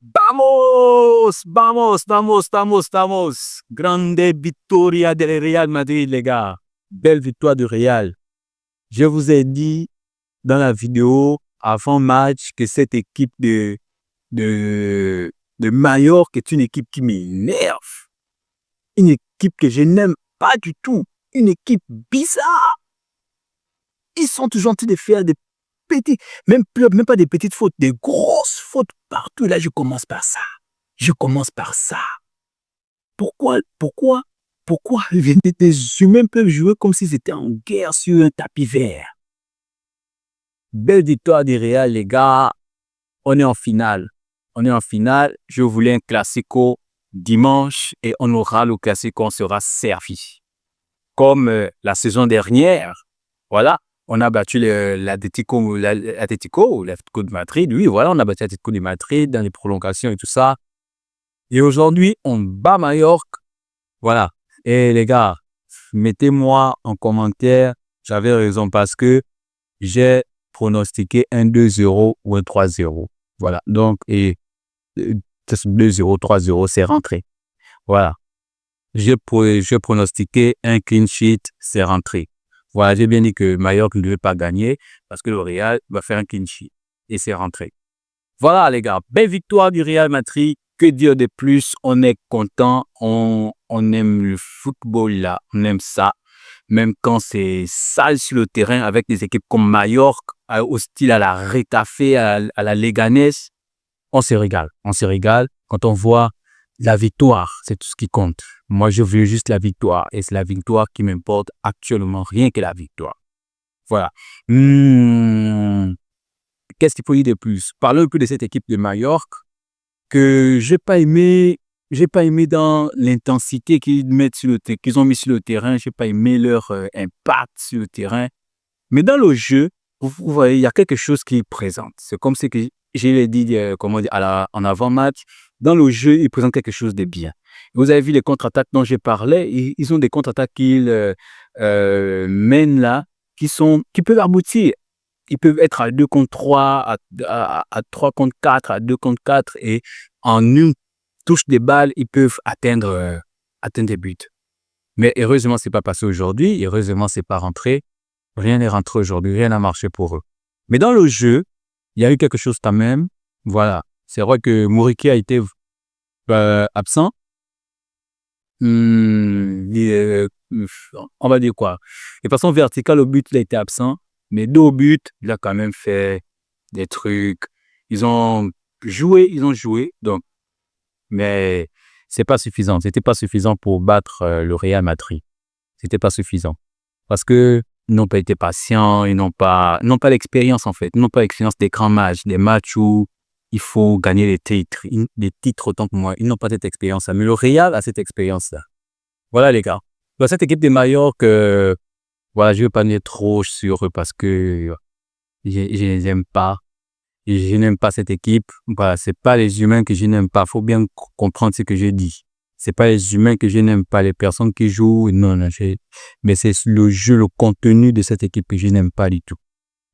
Vamos, vamos, vamos, vamos, vamos. Grande victoria del Real Madrid, les gars. Belle victoire du Real. Je vous ai dit dans la vidéo avant match que cette équipe de, de Mallorca est une équipe qui m'énerve. Une équipe que je n'aime pas du tout. Une équipe bizarre. Ils sont toujours en train de faire des petits, même pas des petites fautes, des grosses fautes partout. Là, je commence par ça. Je commence par ça. Pourquoi des humains peuvent jouer comme s'ils étaient en guerre sur un tapis vert? Belle victoire du Real, les gars. On est en finale. On est en finale. Je voulais un classico dimanche et on aura le classico, on sera servi. Comme la saison dernière, voilà, on a battu l'Atlético de Madrid. Oui, voilà, on a battu l'Atlético de Madrid dans les prolongations et tout ça. Et aujourd'hui, on bat Mallorca. Voilà. Et les gars, mettez-moi en commentaire, j'avais raison parce que j'ai pronostiqué un 2-0 ou un 3-0. Voilà. Donc, et 2-0, 3-0, c'est rentré. Voilà. J'ai pronostiqué un clean sheet, c'est rentré. Voilà, j'ai bien dit que Mallorca ne devait pas gagner parce que le Real va faire un clean sheet. Et c'est rentré. Voilà, les gars. Belle victoire du Real Madrid. Que dire de plus? On est content. On aime le football là. On aime ça. Même quand c'est sale sur le terrain avec des équipes comme Mallorca, au style à la Retafe, à la Leganés, on se régale. On se régale quand on voit la victoire. C'est tout ce qui compte. Moi, je veux juste la victoire. Et c'est la victoire qui m'importe actuellement. Rien que la victoire. Voilà. Qu'est-ce qu'il faut dire de plus? Parlons un peu de cette équipe de Mallorca que j'ai pas aimé dans l'intensité qu'ils ont mis sur le terrain. J'ai pas aimé leur impact sur le terrain. Mais dans le jeu, vous voyez, il y a quelque chose qui présente. C'est comme ce que je l'ai dit, en avant-match. Dans le jeu, ils présentent quelque chose de bien. Vous avez vu les contre-attaques dont j'ai parlé. Ils ont des contre-attaques qu'ils mènent là, qui peuvent aboutir. Ils peuvent être à 2 contre 3, à 3 contre 4, à 2 contre 4. Et en une touche de balle, ils peuvent atteindre des buts. Mais heureusement, c'est pas passé aujourd'hui. Heureusement, c'est pas rentré. Rien n'est rentré aujourd'hui. Rien n'a marché pour eux. Mais dans le jeu, il y a eu quelque chose quand même. Voilà. C'est vrai que Muriqi a été absent. On va dire quoi? De façon verticale, au but, il a été absent. Mais dos au but, il a quand même fait des trucs. Ils ont joué. Donc, mais c'est pas suffisant. C'était pas suffisant pour battre le Real Madrid. C'était pas suffisant. Parce que ils n'ont pas été patients, ils n'ont pas l'expérience en fait. Ils n'ont pas l'expérience des grands matchs, des matchs où il faut gagner des titres autant que moi. Ils n'ont pas cette expérience-là. Mais le Real a cette expérience-là. Voilà les gars. Dans cette équipe de Mallorca, voilà, je ne vais pas venir trop sur eux parce que je ne les aime pas. Je n'aime pas cette équipe. Voilà, c'est pas les humains que je n'aime pas. Faut bien comprendre ce que je dis. C'est pas les humains que je n'aime pas, les personnes qui jouent. Non, mais c'est le jeu, le contenu de cette équipe que je n'aime pas du tout.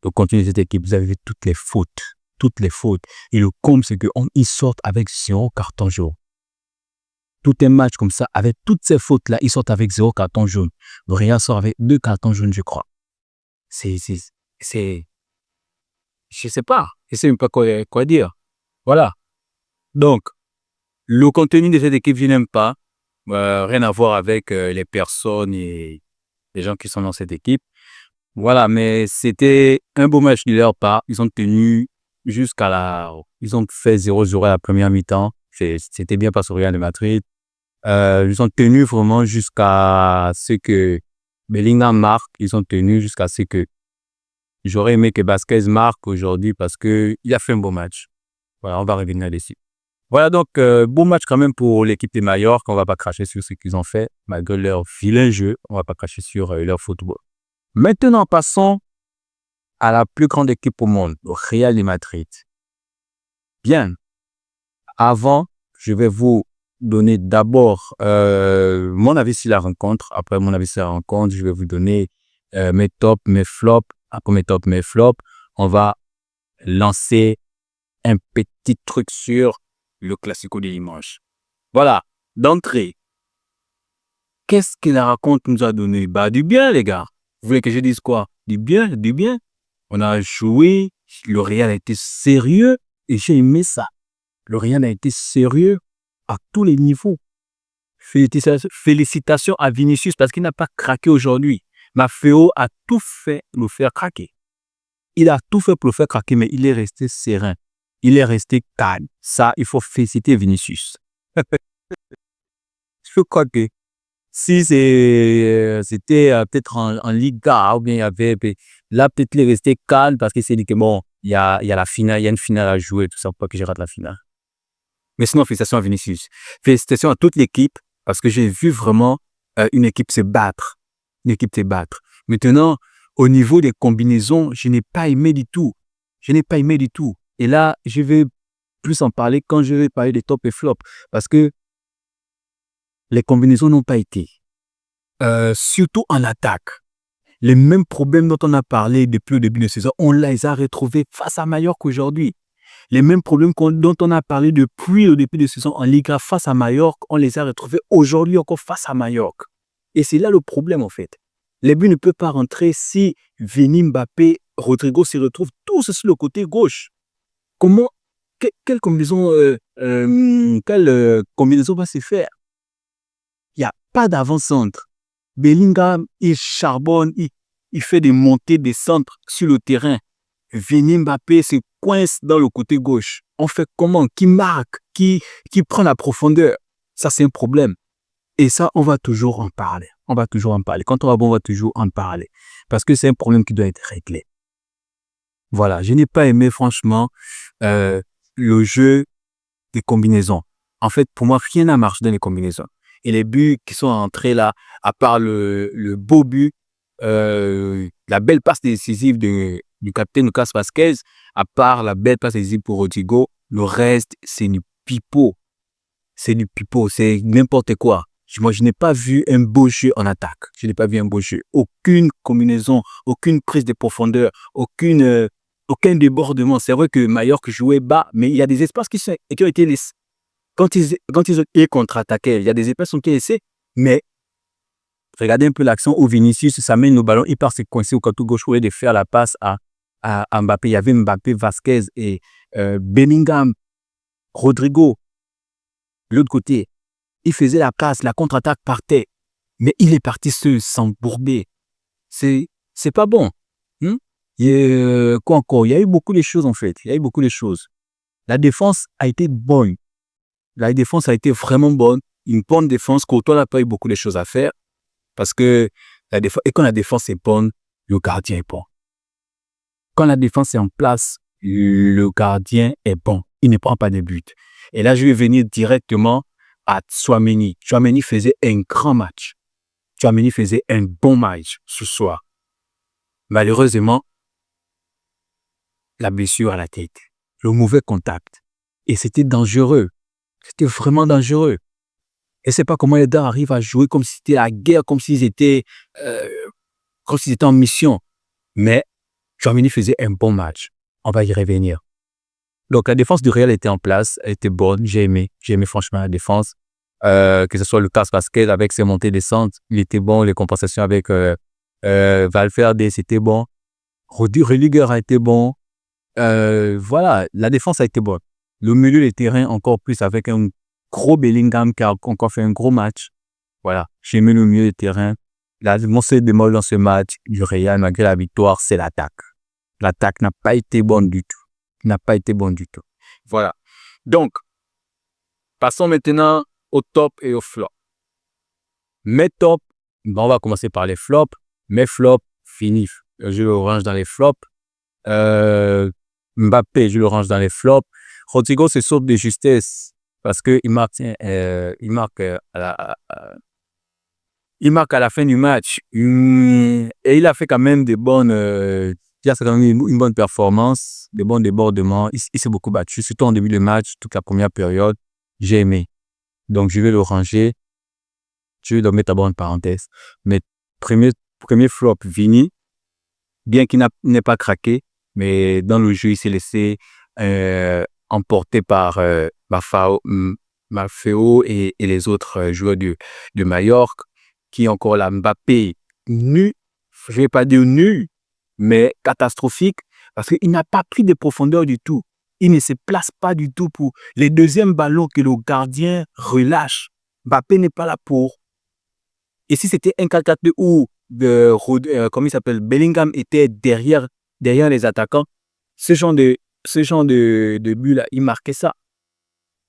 Le contenu de cette équipe, vous avez vu toutes les fautes. Toutes les fautes. Et le comble, c'est qu'ils sortent avec 0 carton jaune. Tout un match comme ça, avec toutes ces fautes-là, ils sortent avec 0 carton jaune. Le Real sort avec 2 cartons jaunes, je crois. Je sais pas. Je sais même pas quoi dire. Voilà. Donc, le contenu de cette équipe, je n'aime pas. Rien à voir avec les personnes et les gens qui sont dans cette équipe. Voilà, mais c'était un beau match de leur part. Ils ont tenu ils ont fait 0-0 à la première mi-temps. C'était bien passé au Real de Madrid. Ils ont tenu vraiment jusqu'à ce que Bellingham marque. Ils ont tenu jusqu'à ce que j'aurais aimé que Vasquez marque aujourd'hui parce que il a fait un beau match. Voilà, on va revenir dessus. Voilà donc, bon match quand même pour l'équipe de Mallorca. On ne va pas cracher sur ce qu'ils ont fait, malgré leur vilain jeu. On ne va pas cracher sur leur football. Maintenant, passons à la plus grande équipe au monde, le Real de Madrid. Bien. Avant, je vais vous donner d'abord mon avis sur la rencontre. Après mon avis sur la rencontre, je vais vous donner mes tops, mes flops. Après mes tops, mes flops, on va lancer un petit truc sur le classico de dimanche. Voilà, d'entrée. Qu'est-ce que la rencontre nous a donné? Bah, du bien, les gars. Vous voulez que je dise quoi? Du bien, du bien. On a joué, le Real a été sérieux et j'ai aimé ça. Le Real a été sérieux à tous les niveaux. Félicitations à Vinicius parce qu'il n'a pas craqué aujourd'hui. Maffeo a tout fait pour le faire craquer. Il a tout fait pour le faire craquer, mais il est resté serein. Il est resté calme. Ça, il faut féliciter Vinicius. Je crois que si c'était peut-être en Liga ou bien il y avait... Là, peut-être il est resté calme parce qu'il s'est dit que bon, il y a la finale, il y a une finale à jouer, tout ça, pour pas que je rate la finale. Mais sinon, félicitations à Vinicius. Félicitations à toute l'équipe parce que j'ai vu vraiment une équipe se battre. Une équipe se battre. Maintenant, au niveau des combinaisons, je n'ai pas aimé du tout. Je n'ai pas aimé du tout. Et là, je vais plus en parler quand je vais parler des top et flop. Parce que les combinaisons n'ont pas été. Surtout en attaque. Les mêmes problèmes dont on a parlé depuis le début de saison, on les a retrouvés face à Mallorca aujourd'hui. Les mêmes problèmes dont on a parlé depuis le début de saison en Liga face à Mallorca, on les a retrouvés aujourd'hui encore face à Mallorca. Et c'est là le problème en fait. Les buts ne peuvent pas rentrer si Vini, Mbappé, Rodrigo se retrouvent tous sur le côté gauche. Comment, quelle combinaison va se faire? Il n'y a pas d'avant-centre. Bellingham, il charbonne, il fait des montées, des centres sur le terrain. Vini, Mbappé se coince dans le côté gauche. On fait comment? Qui marque? Qui prend la profondeur? Ça, c'est un problème. Et ça, on va toujours en parler. On va toujours en parler. Quand on va bon, on va toujours en parler. Parce que c'est un problème qui doit être réglé. Voilà, je n'ai pas aimé franchement le jeu des combinaisons. En fait, pour moi, rien n'a marché dans les combinaisons. Et les buts qui sont entrés là, à part le beau but, la belle passe décisive du capitaine Lucas Vazquez, à part la belle passe décisive pour Rodrigo, le reste, c'est du pipeau. C'est du pipeau, c'est n'importe quoi. Moi, je n'ai pas vu un beau jeu en attaque. Je n'ai pas vu un beau jeu. Aucune combinaison, aucune prise de profondeur, aucun débordement. C'est vrai que Mallorca jouait bas, mais il y a des espaces qui ont été laissés. Quand ils ont contre-attaqué, il y a des espaces qui ont été laissés, mais regardez un peu l'action où Vinicius s'amène le ballon, il part se coincer au côté gauche au lieu de faire la passe à Mbappé. Il y avait Mbappé, Vazquez et Bellingham, Rodrigo. De l'autre côté, il faisait la passe, la contre-attaque partait, mais il est parti seul, s'embourber. C'est pas bon. Quoi encore? Il y a eu beaucoup de choses en fait. Il y a eu beaucoup de choses. La défense a été bonne. La défense a été vraiment bonne. Une bonne défense. Courtois n'a pas eu beaucoup de choses à faire. Parce que quand la défense est bonne, le gardien est bon. Quand la défense est en place, le gardien est bon. Il ne prend pas de but. Et là, je vais venir directement à Tchouaméni. Tchouaméni faisait un grand match. Tchouaméni faisait un bon match ce soir. Malheureusement, la blessure à la tête, le mauvais contact. Et c'était dangereux. C'était vraiment dangereux. Et c'est pas comment les gars arrivent à jouer comme si c'était la guerre, comme s'ils étaient en mission. Mais Tchouaméni faisait un bon match. On va y revenir. Donc la défense du Real était en place, elle était bonne. J'ai aimé franchement la défense. Que ce soit Lucas Vazquez avec ses montées descentes, il était bon. Les compensations avec Valverde, c'était bon. Rudiger a été bon. Voilà, la défense a été bonne. Le milieu de terrain encore plus avec un gros Bellingham qui a encore fait un gros match. Voilà, j'ai aimé le milieu de terrain. Mon seul bémol dans ce match du Real, malgré la victoire, c'est l'attaque. L'attaque n'a pas été bonne du tout. N'a pas été bonne du tout. Voilà. Donc, passons maintenant au top et au flop. Mes tops, on va commencer par les flops. Mes flops, fini. Je le range dans les flops. Mbappé, je le range dans les flops. Rodrigo se sauve de justesse parce qu'il marque, il marque à la fin du match. Et il a fait quand même des bonnes, une bonne performance, des bons débordements. Il s'est beaucoup battu, surtout en début de match, toute la première période. J'ai aimé. Donc, je vais le ranger. Je vais le mettre à bonne parenthèse. Mais premier flop, Vini, bien qu'il n'ait pas craqué, mais dans le jeu, il s'est laissé emporté par Maffeo et les autres joueurs de Majorque. Qui encore là, Mbappé, nu, je ne vais pas dire nu, mais catastrophique, parce qu'il n'a pas pris de profondeur du tout. Il ne se place pas du tout pour les deuxièmes ballons que le gardien relâche. Mbappé n'est pas là pour. Et si c'était un 4-4-2 où comment il s'appelle, Bellingham était derrière les attaquants, ce genre de but-là, il marquait ça.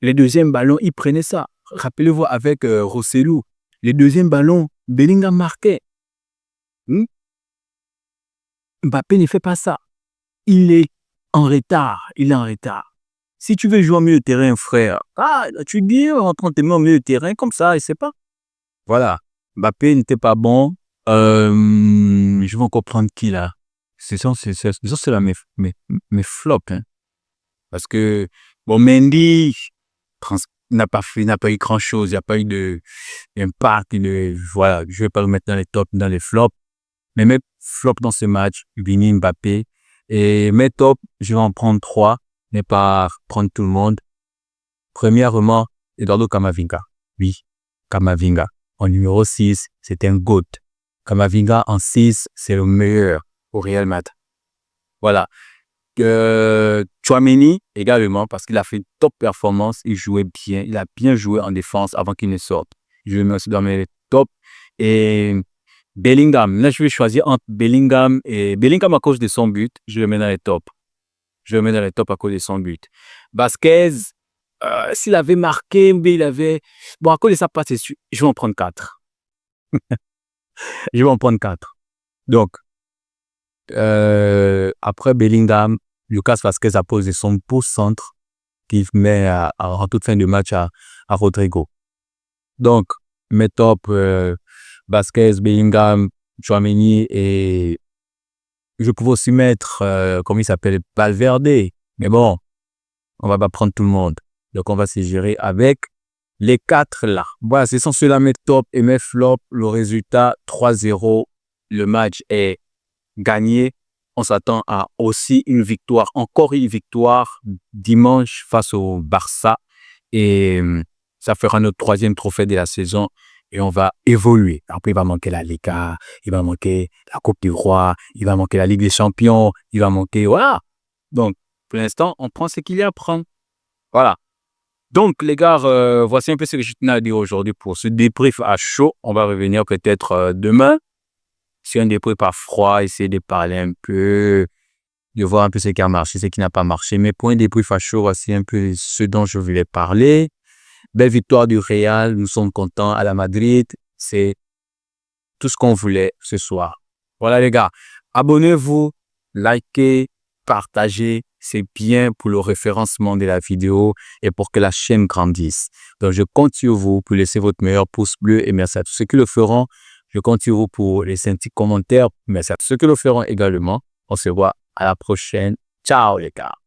Les deuxièmes ballons, il prenait ça. Rappelez-vous avec Rossellou, les deuxièmes ballons, Bellingham marquait. Mbappé ne fait pas ça. Il est en retard. Si tu veux jouer au milieu de terrain, frère, tu dis, rentre au milieu de terrain, comme ça, il sait pas. Voilà. Mbappé n'était pas bon. Je vais encore prendre qui là? C'est là mes flops. Hein. Parce que, bon, Mendy n'a pas eu grand chose. Il n'y a pas eu d'impact. Voilà, je ne vais pas le mettre dans les tops, dans les flops. Mais mes flops dans ce match, Vini, Mbappé. Et mes tops, je vais en prendre 3, mais pas prendre tout le monde. Premièrement, Eduardo Camavinga. Oui, Camavinga. En numéro 6, c'est un GOAT. Camavinga en 6, c'est le meilleur au Real Madrid. Voilà. Tchouaméni également, parce qu'il a fait une top performance. Il jouait bien. Il a bien joué en défense avant qu'il ne sorte. Je le mets aussi dans mes tops. Et Bellingham. Là, je vais choisir entre Bellingham et Bellingham à cause de son but. Je le mets dans les tops. À cause de son but. Vasquez, s'il avait marqué, mais il avait... Bon, à cause de sa passe, je vais en prendre 4. Donc, après Bellingham, Lucas Vasquez a posé son beau centre qu'il met en toute fin de match à Rodrigo. Donc, mes tops, Vasquez, Bellingham, Tchouaméni et je pouvais aussi mettre, comment il s'appelle, Valverde. Mais bon, on va pas prendre tout le monde. Donc, on va se gérer avec les 4 là. Voilà, ce sont ceux-là mes tops et mes flops. Le résultat, 3-0. Le match est gagné. On s'attend à aussi encore une victoire dimanche face au Barça. Et ça fera notre 3e trophée de la saison. Et on va évoluer. Après, il va manquer la Liga, il va manquer la Coupe du Roi, il va manquer la Ligue des Champions, il va manquer... Voilà. Donc, pour l'instant, on prend ce qu'il y a à prendre. Voilà. Donc, les gars, voici un peu ce que je tenais à dire aujourd'hui pour ce débrief à chaud. On va revenir peut-être demain sur un débrief à froid, essayer de parler un peu, de voir un peu ce qui a marché, ce qui n'a pas marché. Mais pour un débrief à chaud, voici un peu ce dont je voulais parler. Belle victoire du Real, nous sommes contents à la Madrid. C'est tout ce qu'on voulait ce soir. Voilà les gars, abonnez-vous, likez, partagez. C'est bien pour le référencement de la vidéo et pour que la chaîne grandisse. Donc je compte sur vous pour laisser votre meilleur pouce bleu et merci à tous ceux qui le feront. Je compte sur vous pour laisser un petit commentaire. Merci à tous ceux qui le feront également. On se voit à la prochaine. Ciao les gars.